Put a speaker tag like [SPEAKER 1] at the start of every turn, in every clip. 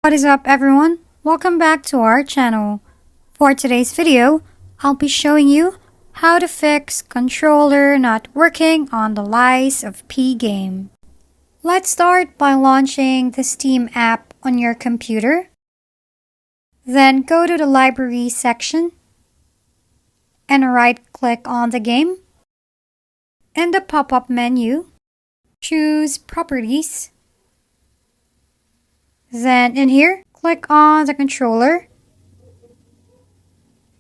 [SPEAKER 1] What is up everyone? Welcome back to our channel. For today's video, I'll be showing you how to fix controller not working on the Lies of P game. Let's start by launching the Steam app on your computer. Then go to the library section and right-click on the game. In the pop-up menu, choose Properties. Then in here, click on the controller.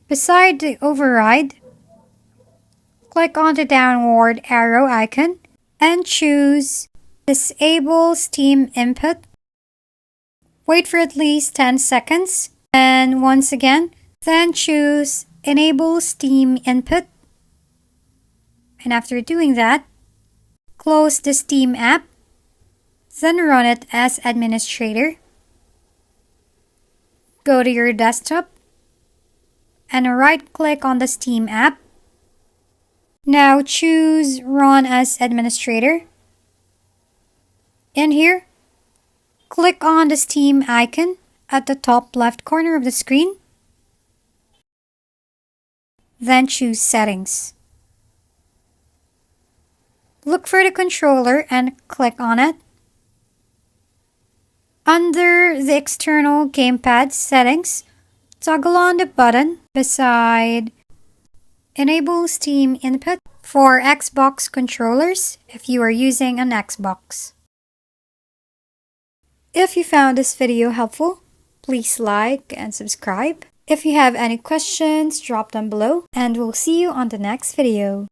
[SPEAKER 1] Beside the override, click on the downward arrow icon and choose Disable Steam Input. Wait for at least 10 seconds and once again, then choose Enable Steam Input. And after doing that, close the Steam app, then run it as administrator. Go to your desktop and right-click on the Steam app. Now choose Run as Administrator. In here, click on the Steam icon at the top left corner of the screen. Then choose Settings. Look for the controller and click on it. Under the external gamepad settings, toggle on the button beside Enable Steam Input for Xbox controllers if you are using an Xbox. If you found this video helpful, please like and subscribe. If you have any questions, drop them below and we'll see you on the next video.